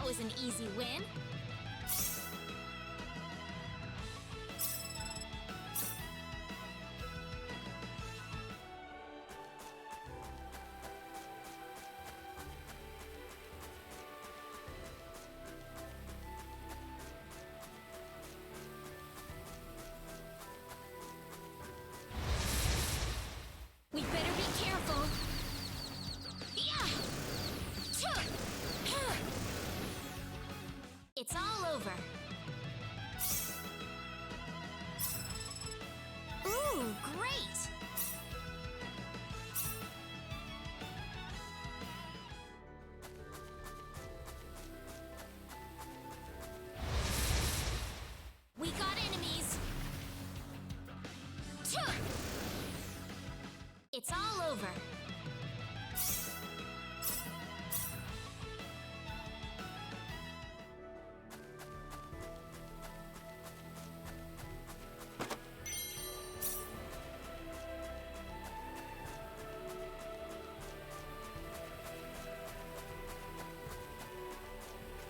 That was an easy win. We better be careful. Yeah! It's all over. Ooh, great! We got enemies. It's all over.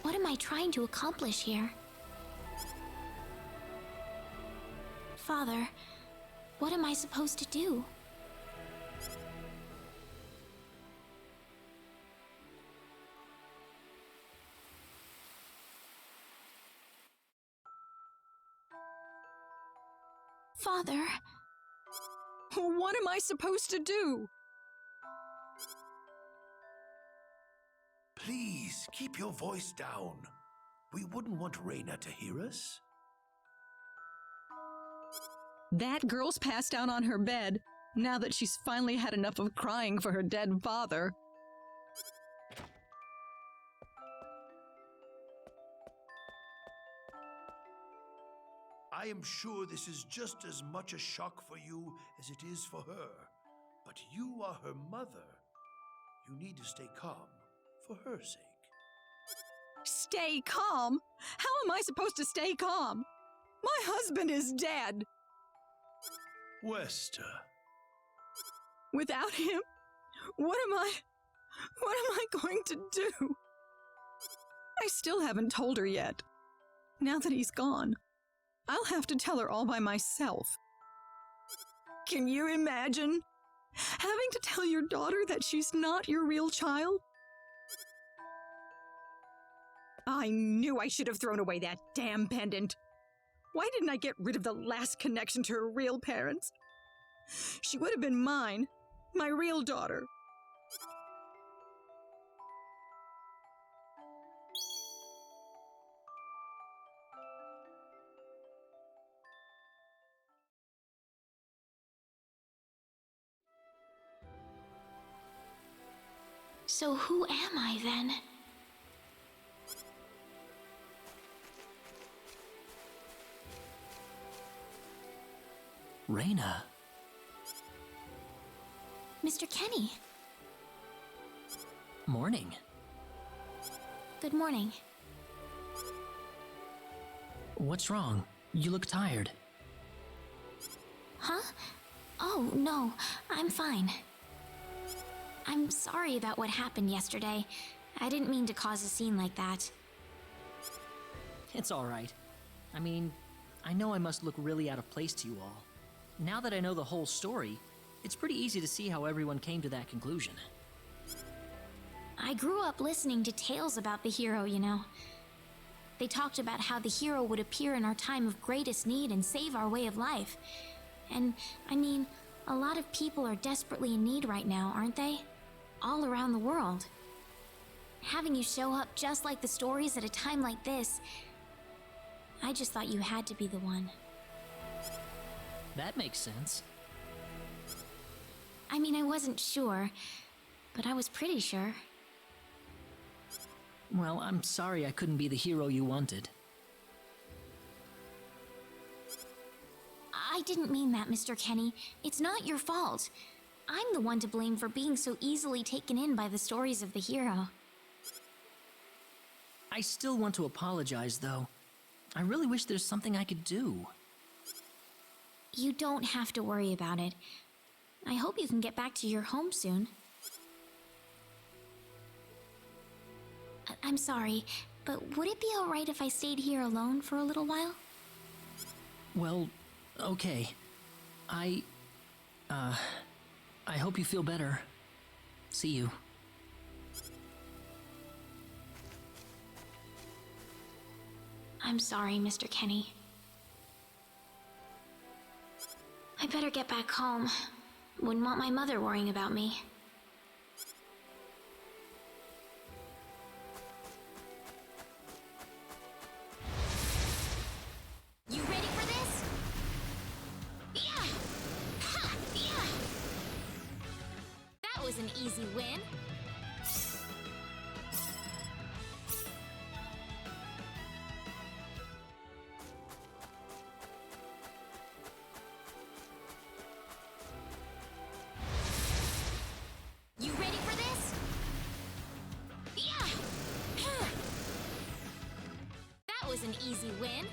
What am I trying to accomplish here? Father, what am I supposed to do? Father... What am I supposed to do? Please, keep your voice down. We wouldn't want Rena to hear us. That girl's passed out on her bed, now that she's finally had enough of crying for her dead father. I am sure this is just as much a shock for you as it is for her. But you are her mother. You need to stay calm for her sake. Stay calm? How am I supposed to stay calm? My husband is dead. Wester. Without him, what am I going to do? I still haven't told her yet. Now that he's gone, I'll have to tell her all by myself. Can you imagine having to tell your daughter that she's not your real child? I knew I should have thrown away that damn pendant. Why didn't I get rid of the last connection to her real parents? She would have been mine, my real daughter. So who am I then? Rena. Mr. Kenny. Morning. Good morning. What's wrong? You look tired. Huh? Oh, no, I'm fine. I'm sorry about what happened yesterday. I didn't mean to cause a scene like that. It's all right. I mean, I know I must look really out of place to you all. Now that I know the whole story, it's pretty easy to see how everyone came to that conclusion. I grew up listening to tales about the hero, you know. They talked about how the hero would appear in our time of greatest need and save our way of life. And, I mean, a lot of people are desperately in need right now, aren't they? All around the world. Having you show up just like the stories at a time like this, I just thought you had to be the one. That makes sense. I mean, I wasn't sure, but I was pretty sure. Well, I'm sorry I couldn't be the hero you wanted. I didn't mean that, Mr. Kenny. It's not your fault. I'm the one to blame for being so easily taken in by the stories of the hero. I still want to apologize, though. I really wish there's something I could do. You don't have to worry about it. I hope you can get back to your home soon. I'm sorry. But would it be alright if I stayed here alone for a little while? Well, okay. I hope you feel better. See you. I'm sorry, Mr. Kenny. I better get back home. Wouldn't want my mother worrying about me. You ready for this? Yeah! Ha! Yeah! That was an easy win. You ready for this? Yeah! Ha! That was an easy win.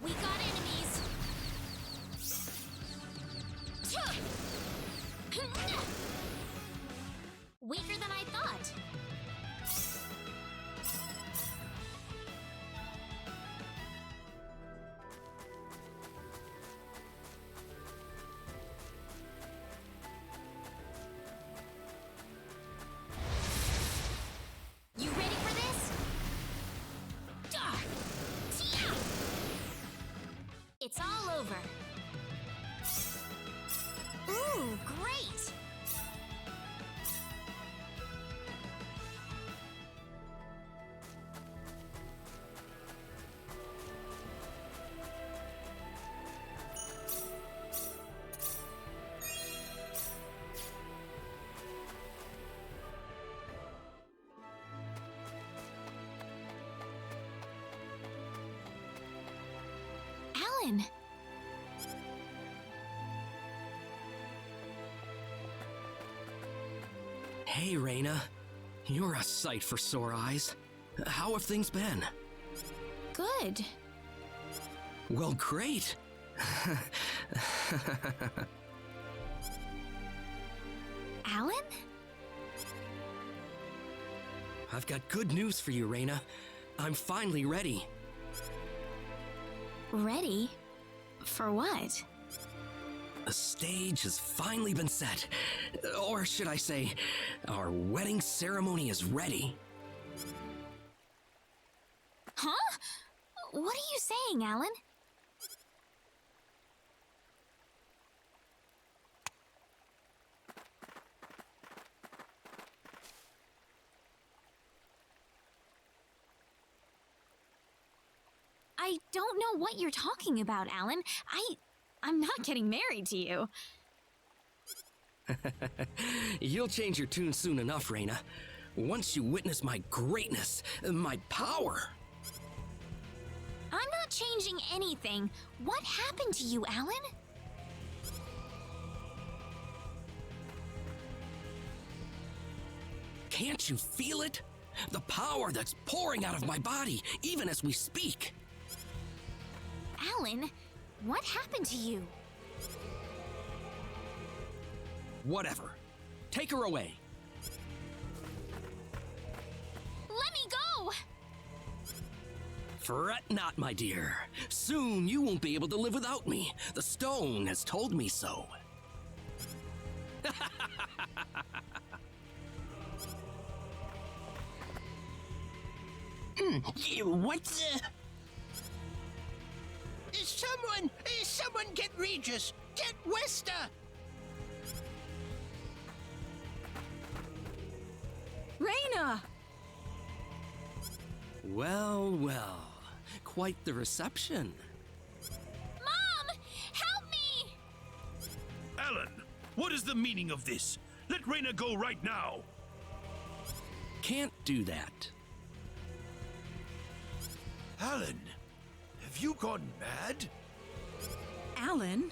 We got enemies. Weaker than I thought. You ready for this? Gah! Tia! It's all over. Ooh, great! Alan! Hey, Rena. You're a sight for sore eyes. How have things been? Good. Well, great. Alan? I've got good news for you, Rena. I'm finally ready. Ready? For what? The stage has finally been set. Or should I say, our wedding ceremony is ready. Huh? What are you saying, Alan? I don't know what you're talking about, Alan. I'm not getting married to you. You'll change your tune soon enough, Rena. Once you witness my greatness, my power. I'm not changing anything. What happened to you, Alan? Can't you feel it? The power that's pouring out of my body, even as we speak. Alan, what happened to you? Whatever. Take her away. Let me go! Fret not, my dear. Soon you won't be able to live without me. The stone has told me so. What's Someone get Regis! Get Wester! Rena! Well, well. Quite the reception. Mom! Help me! Alan, what is the meaning of this? Let Rena go right now. Can't do that. Alan, have you gone mad? Alan?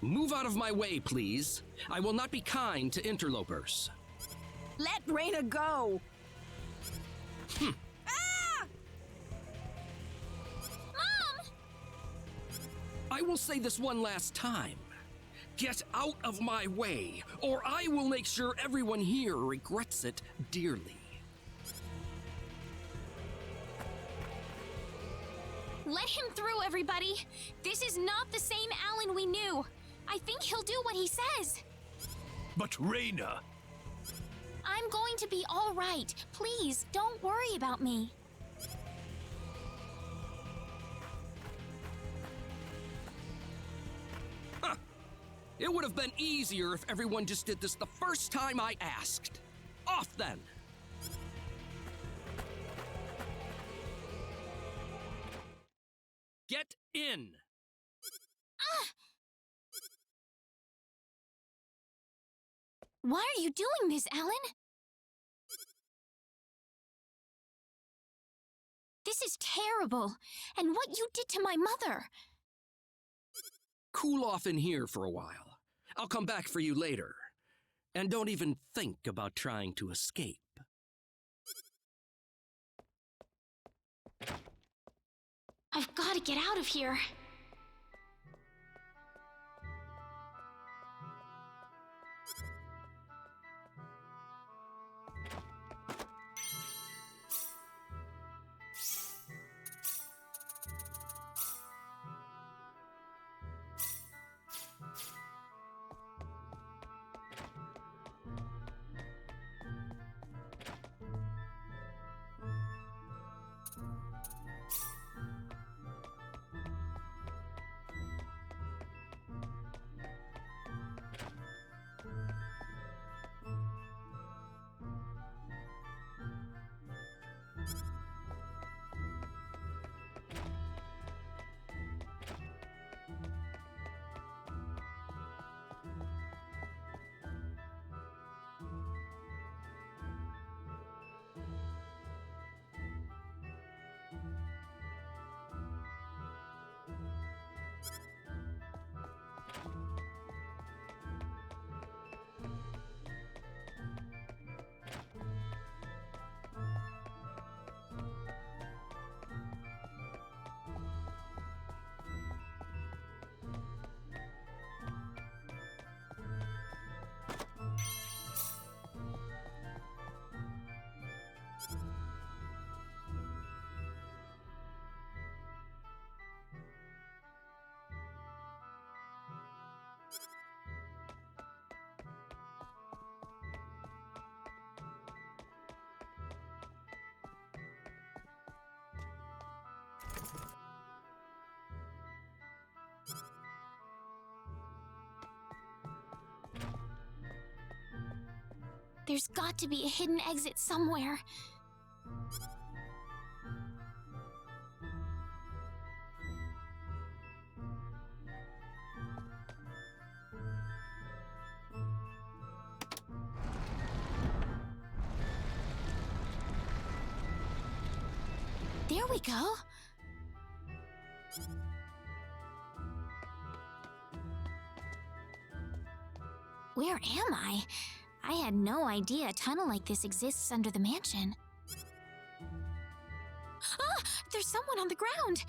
Move out of my way, please. I will not be kind to interlopers. Let Rena go! Mom! I will say this one last time. Get out of my way, or I will make sure everyone here regrets it dearly. Let him through, everybody! This is not the same Alan we knew! I think he'll do what he says! But Rena! I'm going to be all right. Please, don't worry about me. It would have been easier if everyone just did this the first time I asked. Off then! Get in! Why are you doing this, Alan? This is terrible. And what you did to my mother. Cool off in here for a while. I'll come back for you later. And don't even think about trying to escape. I've got to get out of here. There's got to be a hidden exit somewhere. There we go. Where am I? I had no idea a tunnel like this exists under the mansion. Ah! There's someone on the ground!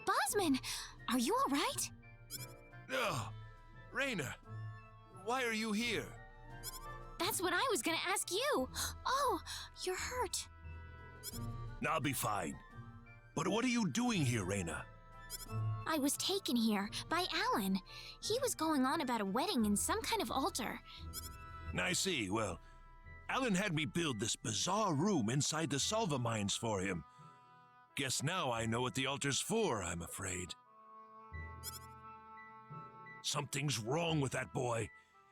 Bosman! Are you alright? Oh, Rena, why are you here? That's what I was gonna ask you! Oh, you're hurt. I'll be fine. But what are you doing here, Rena? I was taken here by Alan. He was going on about a wedding in some kind of altar. I see. Well, Alan had me build this bizarre room inside the Salva mines for him. Guess now I know what the altar's for, I'm afraid. Something's wrong with that boy.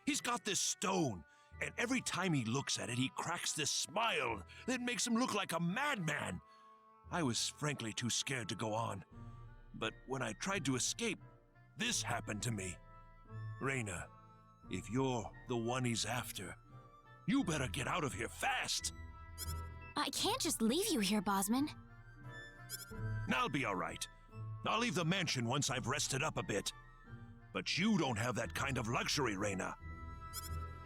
He's got this stone, and every time he looks at it, he cracks this smile that makes him look like a madman. I was frankly too scared to go on. But when I tried to escape, this happened to me. Rena, if you're the one he's after, you better get out of here fast. I can't just leave you here, Bosman. I'll be all right. I'll leave the mansion once I've rested up a bit. But you don't have that kind of luxury, Rena.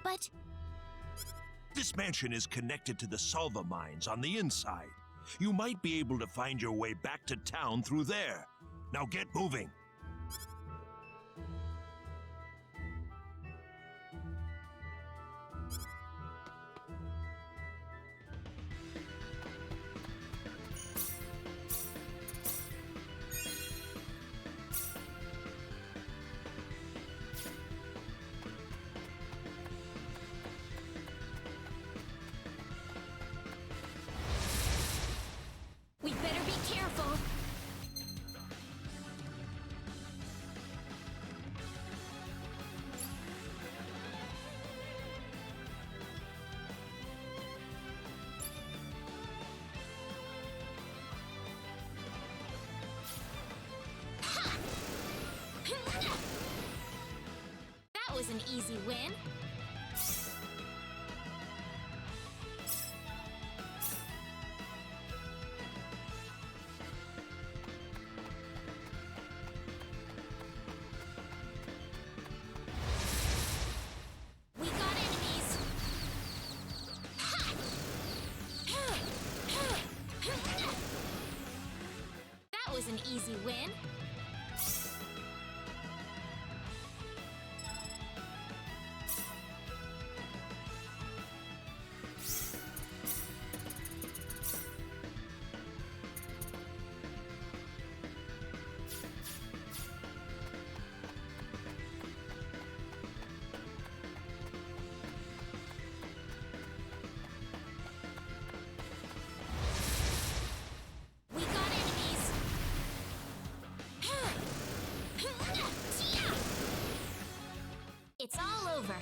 But This mansion is connected to the Salva mines on the inside. You might be able to find your way back to town through there. Now get moving. we better be careful. That was an easy win. We got enemies. That was an easy win. We got enemies. It's all over.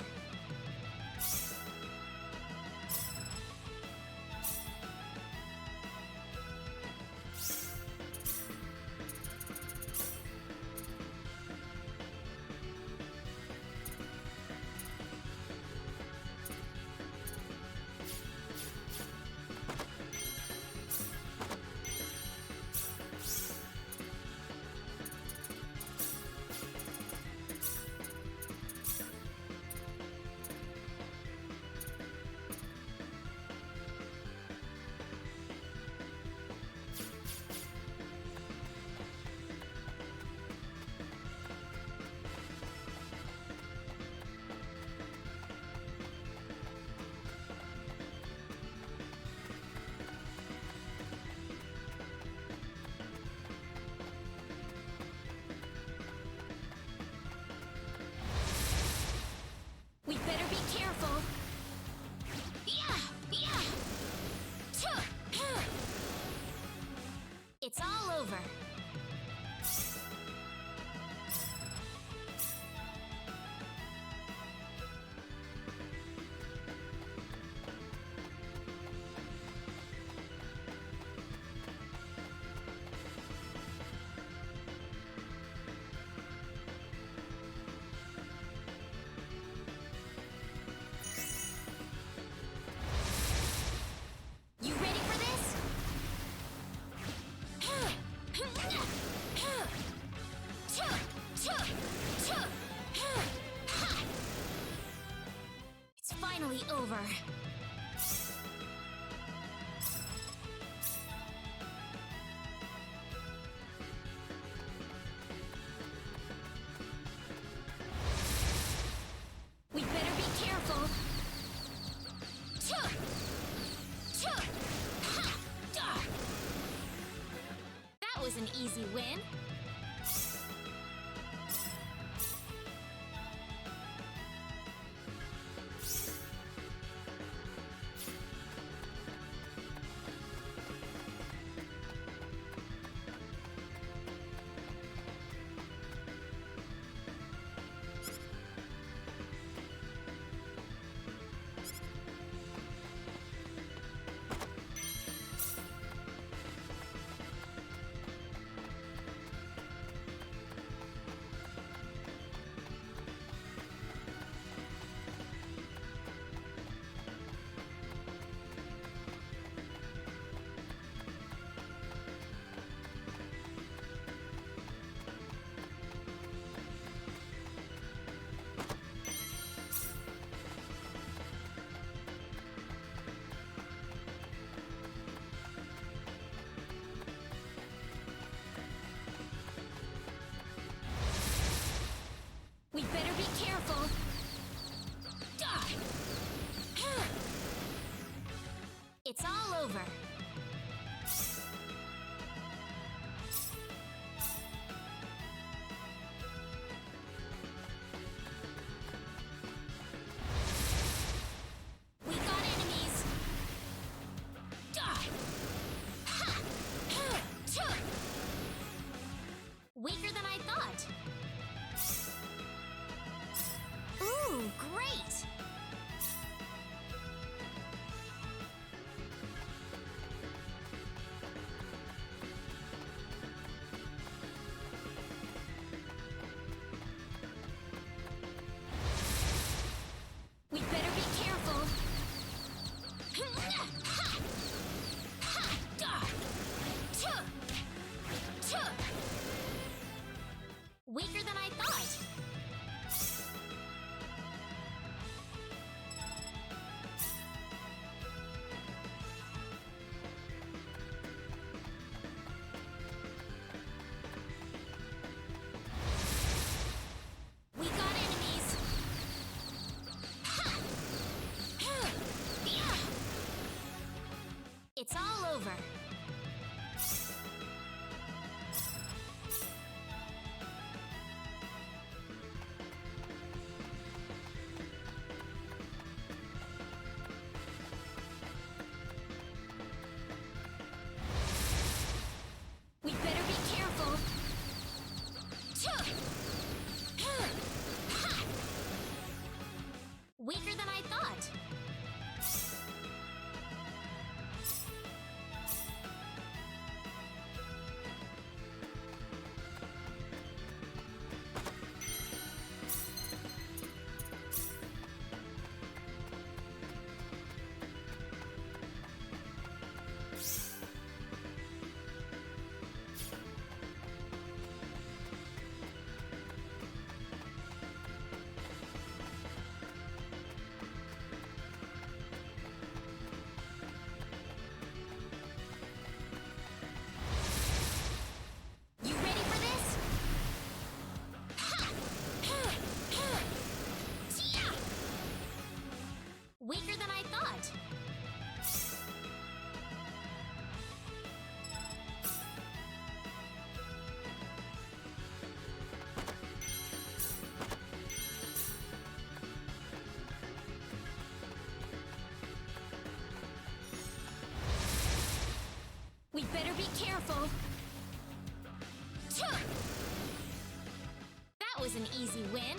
We better be careful. It's all over. You ready for this? It's finally over. We better be careful. That was an easy win. careful! That was an easy win.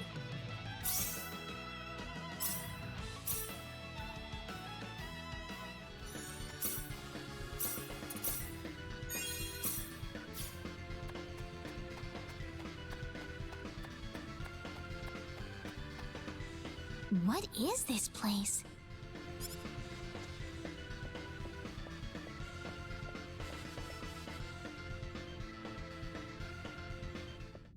What is this place?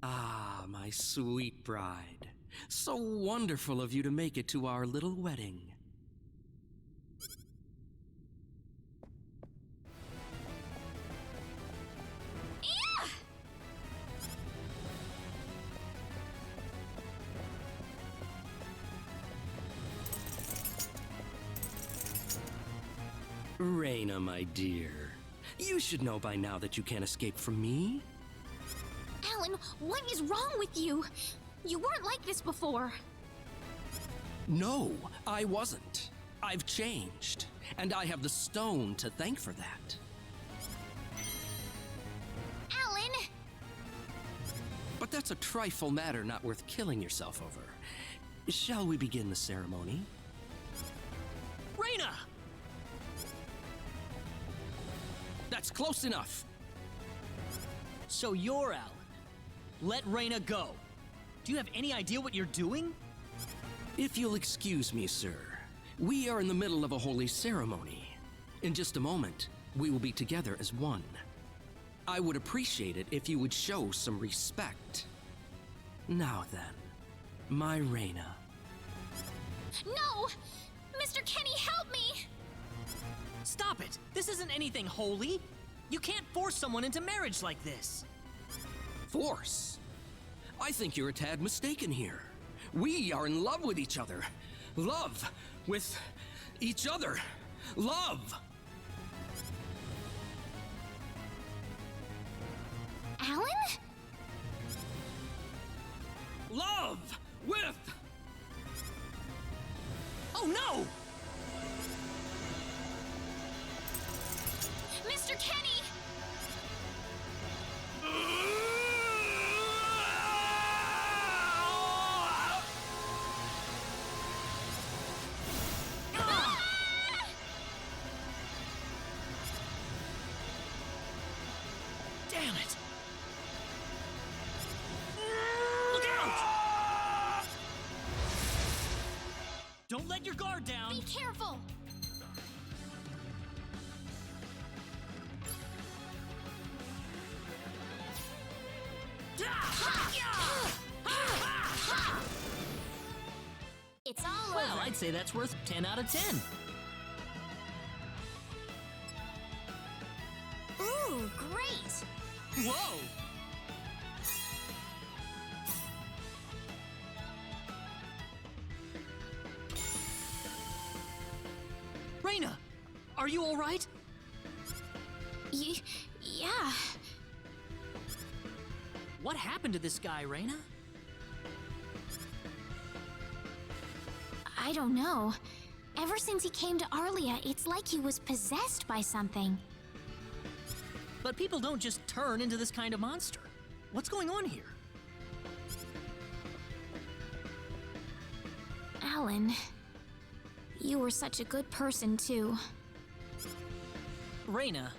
Ah, my sweet bride. So wonderful of you to make it to our little wedding. Rena, my dear. You should know by now that you can't escape from me. Alan, what is wrong with you? You weren't like this before. No, I wasn't. I've changed, and I have the stone to thank for that. Alan! But that's a trifle matter not worth killing yourself over. Shall we begin the ceremony? Rena! That's close enough. So you're Alan. Let Rena go. Do you have any idea what you're doing? If you'll excuse me, sir, we are in the middle of a holy ceremony. In just a moment, we will be together as one. I would appreciate it if you would show some respect. Now then, my Rena. No! Mr. Kenny, help me! Stop it! This isn't anything holy! You can't force someone into marriage like this! Force? I think you're a tad mistaken here. We are in love with each other. Love with each other. Love! Alan? Love with... Oh no! Mr. Kenny! Damn it! Look out! Don't let your guard down! Be careful! It's all Well, over. I'd say that's worth 10 out of 10. Ooh, great! Whoa! Rena! Are you alright? Yeah. What happened to this guy, Rena? I don't know. Ever since he came to Arlia, it's like he was possessed by something. But people don't just turn into this kind of monster. What's going on here? Alan, you were such a good person, too. Rena,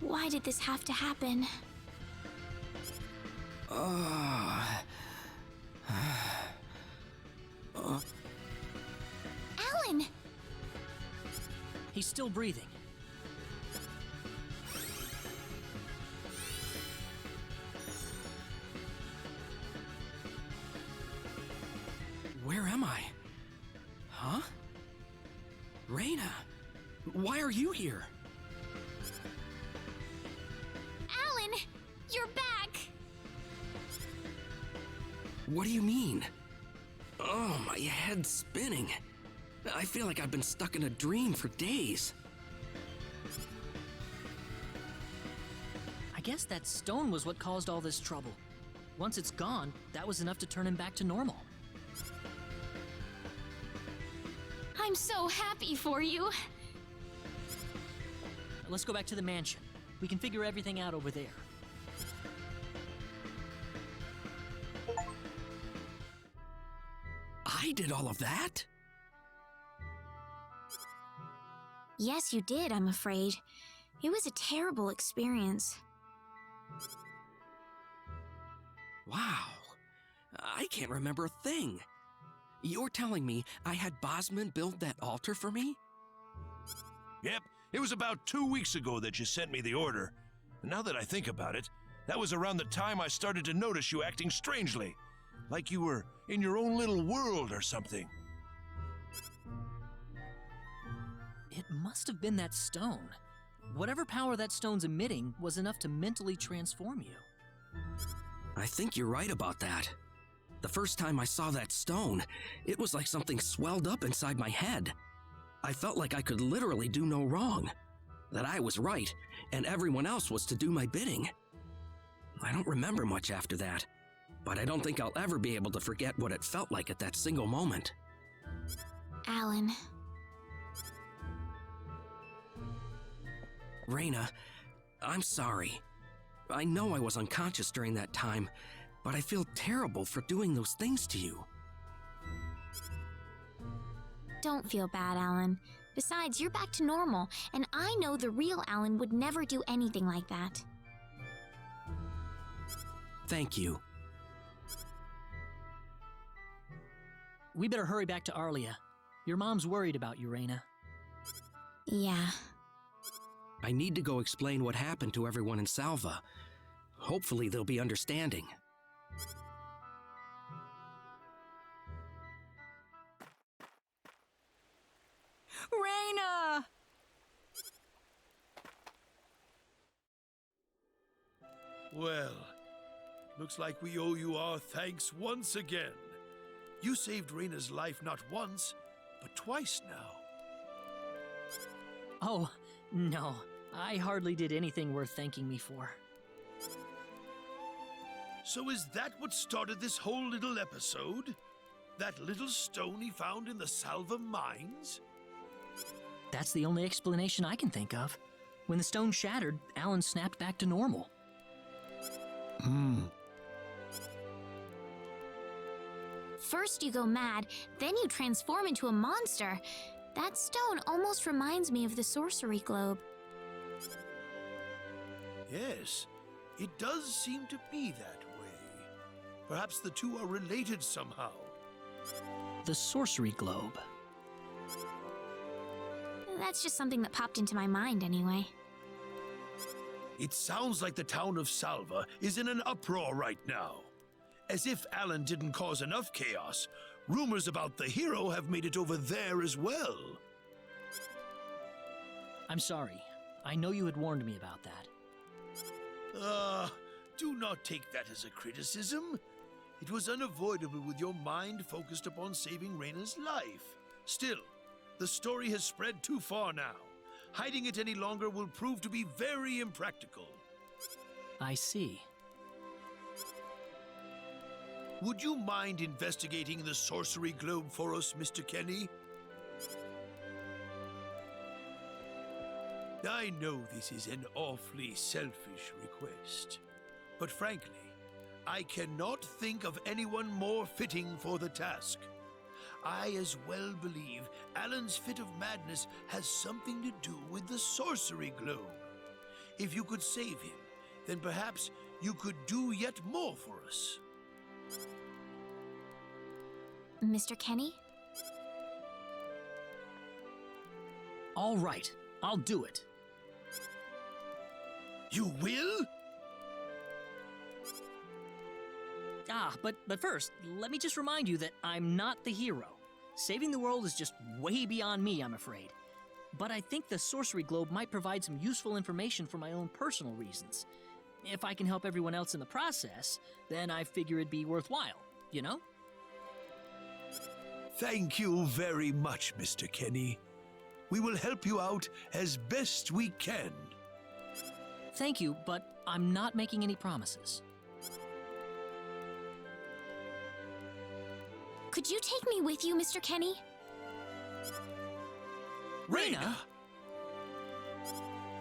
Why did this have to happen? Alan! he's still breathing. Where am I? Huh? Rena, why are you here? Alan! You're back! What do you mean? Oh, my head's spinning. I feel like I've been stuck in a dream for days. I guess that stone was what caused all this trouble. Once it's gone, that was enough to turn him back to normal. I'm so happy for you. Let's go back to the mansion. We can figure everything out over there. I did all of that? Yes, you did, I'm afraid. It was a terrible experience. Wow. I can't remember a thing. You're telling me I had Bosman build that altar for me? Yep, it was about 2 weeks ago that you sent me the order. And now that I think about it, that was around the time I started to notice you acting strangely. Like you were in your own little world or something. It must have been that stone. Whatever power that stone's emitting was enough to mentally transform you. I think you're right about that. The first time I saw that stone, it was like something swelled up inside my head. I felt like I could literally do no wrong. That I was right, and everyone else was to do my bidding. I don't remember much after that, but I don't think I'll ever be able to forget what it felt like at that single moment. Alan. Rena, I'm sorry. I know I was unconscious during that time, but I feel terrible for doing those things to you. Don't feel bad, Alan. Besides, you're back to normal, and I know the real Alan would never do anything like that. Thank you. We better hurry back to Arlia. Your mom's worried about you, Rena. Yeah. I need to go explain what happened to everyone in Salva. Hopefully they'll be understanding. Rena! Well, looks like we owe you our thanks once again. You saved Rena's life not once, but twice now. Oh, no. I hardly did anything worth thanking me for. So is that what started this whole little episode? That little stone he found in the Salva mines? That's the only explanation I can think of. When the stone shattered, Alan snapped back to normal. First you go mad, then you transform into a monster. That stone almost reminds me of the sorcery globe. Yes, it does seem to be that way. Perhaps the two are related somehow. The sorcery globe. That's just something that popped into my mind anyway. It sounds like the town of Salva is in an uproar right now. As if Alan didn't cause enough chaos, rumors about the hero have made it over there as well. I'm sorry. I know you had warned me about that. Do not take that as a criticism. It was unavoidable with your mind focused upon saving Rena's life. Still, the story has spread too far now. Hiding it any longer will prove to be very impractical. I see. Would you mind investigating the sorcery globe for us, Mr. Kenny? I know this is an awfully selfish request, but frankly, I cannot think of anyone more fitting for the task. I as well believe Alan's fit of madness has something to do with the sorcery globe. If you could save him, then perhaps you could do yet more for us. Mr. Kenny? All right, I'll do it. You will? But first, let me just remind you that I'm not the hero. Saving the world is just way beyond me, I'm afraid. But I think the sorcery globe might provide some useful information for my own personal reasons. If I can help everyone else in the process, then I figure it'd be worthwhile, you know? Thank you very much, Mr. Kenny. We will help you out as best we can. Thank you, but I'm not making any promises. Could you take me with you, Mr. Kenny? Rena!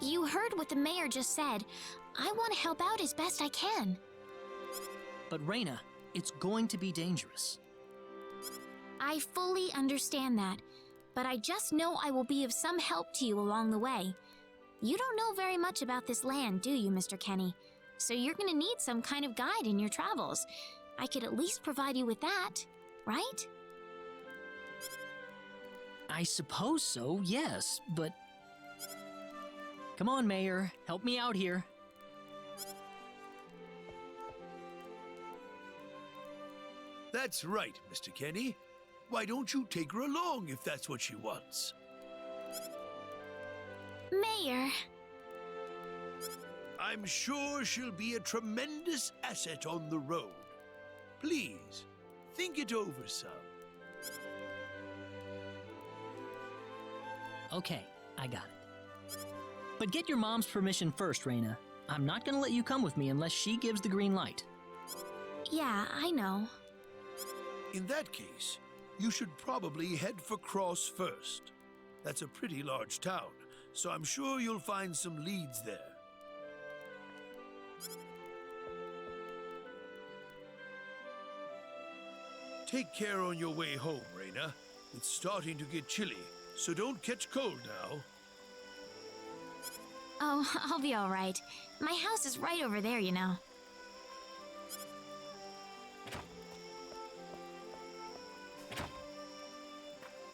You heard what the mayor just said. I want to help out as best I can. But Rena, it's going to be dangerous. I fully understand that, but I just know I will be of some help to you along the way. You don't know very much about this land, do you, Mr. Kenny? So you're gonna need some kind of guide in your travels. I could at least provide you with that, right? I suppose so, yes, but... Come on, Mayor, help me out here. That's right, Mr. Kenny. Why don't you take her along if that's what she wants? Mayor. I'm sure she'll be a tremendous asset on the road. Please, think it over some. Okay, I got it. But get your mom's permission first, Rena. I'm not gonna let you come with me unless she gives the green light. Yeah, I know. In that case, you should probably head for Cross first. That's a pretty large town, so I'm sure you'll find some leads there. Take care on your way home, Rena. It's starting to get chilly, so don't catch cold now. Oh, I'll be all right. My house is right over there, you know.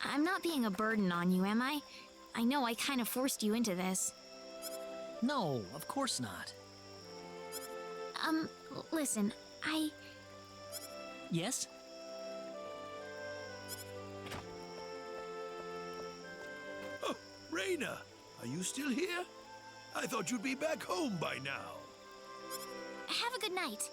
I'm not being a burden on you, am I? I know I kind of forced you into this. No, of course not. Listen, Yes? Oh, Rena, are you still here? I thought you'd be back home by now. Have a good night.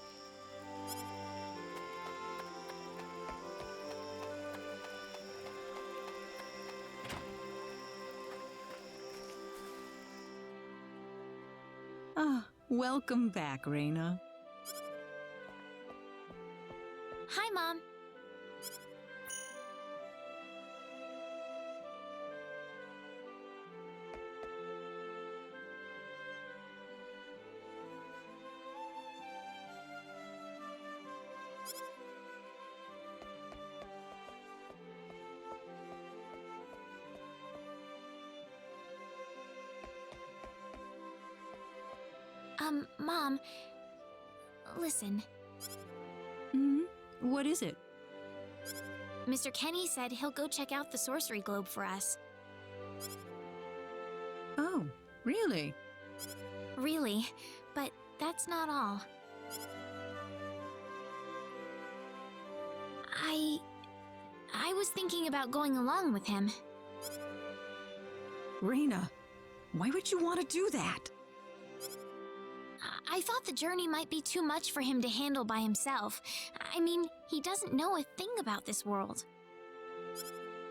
Welcome back, Rena. Hi, Mom. Mom, listen. What is it? Mr. Kenny said he'll go check out the sorcery globe for us. Oh, really? Really, but that's not all. I was thinking about going along with him. Rena, why would you want to do that? I thought the journey might be too much for him to handle by himself. I mean, he doesn't know a thing about this world.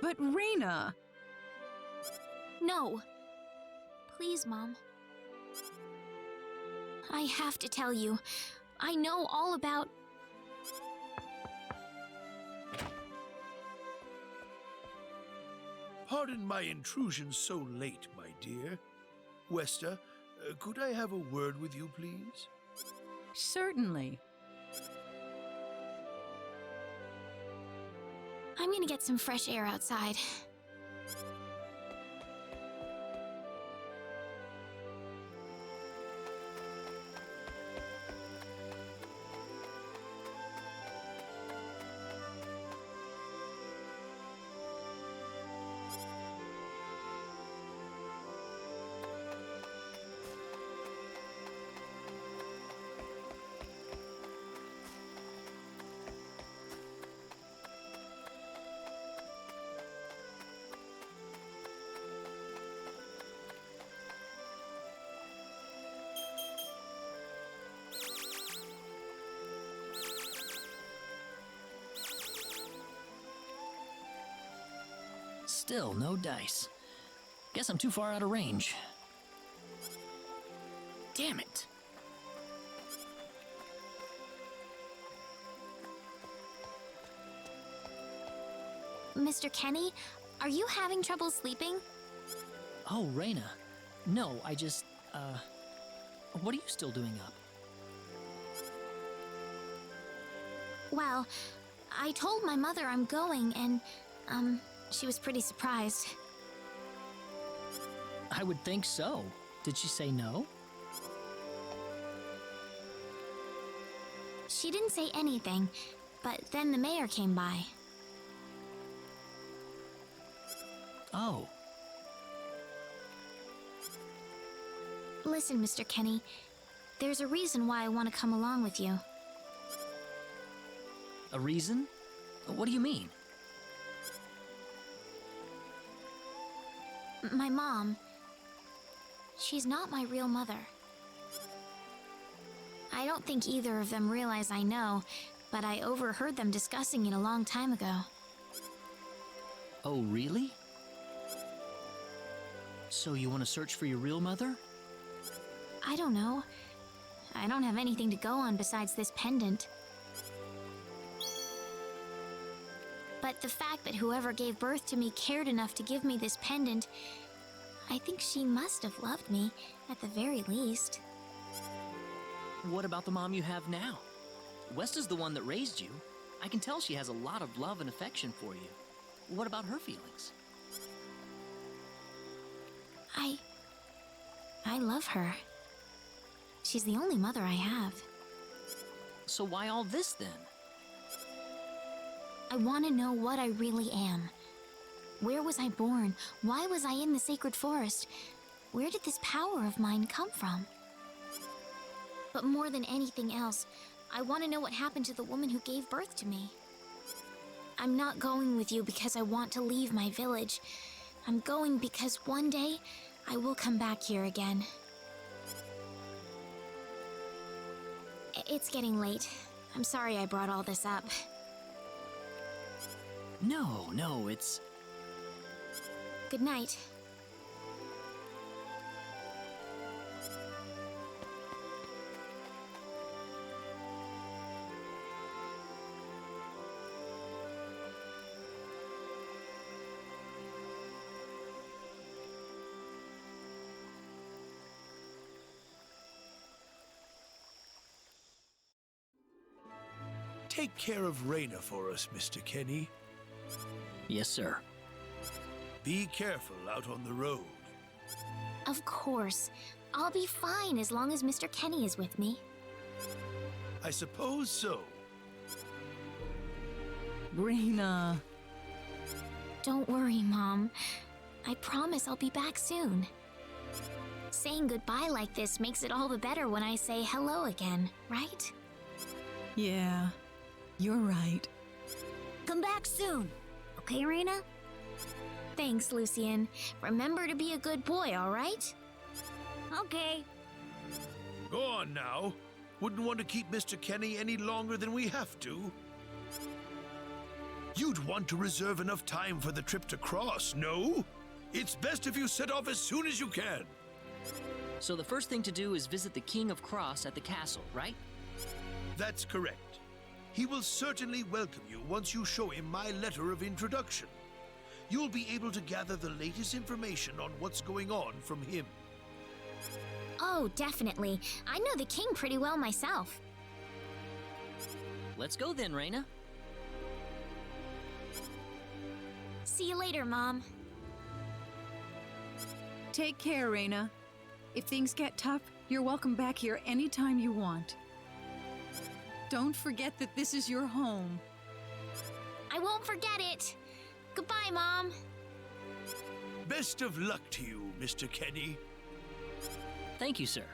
But Rena... No. Please, Mom. I have to tell you, I know all about... Pardon my intrusion so late, my dear. Westa, could I have a word with you, please? Certainly. I'm gonna get some fresh air outside. Still no dice. Guess I'm too far out of range. Damn it. Mr. Kenny, are you having trouble sleeping? Oh, Rena. No, I just What are you still doing up? Well, I told my mother I'm going, and, she was pretty surprised. I would think so. Did she say no? She didn't say anything, but then the mayor came by. Oh. Listen, Mr. Kenny, there's a reason why I want to come along with you. A reason? What do you mean? My mom, she's not my real mother. I don't think either of them realize I know, but I overheard them discussing it a long time ago. Oh, really? So you want to search for your real mother? I don't know. I don't have anything to go on besides this pendant. But the fact that whoever gave birth to me cared enough to give me this pendant, I think she must have loved me, at the very least. What about the mom you have now? West is the one that raised you. I can tell she has a lot of love and affection for you. What about her feelings? I love her. She's the only mother I have. So why all this then? I want to know what I really am. Where was I born? Why was I in the sacred forest? Where did this power of mine come from? But more than anything else, I want to know what happened to the woman who gave birth to me. I'm not going with you because I want to leave my village. I'm going because one day, I will come back here again. It's getting late. I'm sorry I brought all this up. No, it's... Good night. Take care of Rena for us, Mr. Kenny. Yes, sir. Be careful out on the road. Of course. I'll be fine as long as Mr. Kenny is with me. I suppose so. Rena. Don't worry, Mom. I promise I'll be back soon. Saying goodbye like this makes it all the better when I say hello again, right? Yeah, you're right. Come back soon. Okay, Rena? Thanks, Lucian. Remember to be a good boy, all right? Okay. Go on now. Wouldn't want to keep Mr. Kenny any longer than we have to. You'd want to reserve enough time for the trip to Cross, no? It's best if you set off as soon as you can. So the first thing to do is visit the King of Cross at the castle, right? That's correct. He will certainly welcome you once you show him my letter of introduction. You'll be able to gather the latest information on what's going on from him. Oh, definitely. I know the king pretty well myself. Let's go then, Rena. See you later, Mom. Take care, Rena. If things get tough, you're welcome back here anytime you want. Don't forget that this is your home. I won't forget it. Goodbye, Mom. Best of luck to you, Mr. Kenny. Thank you, sir.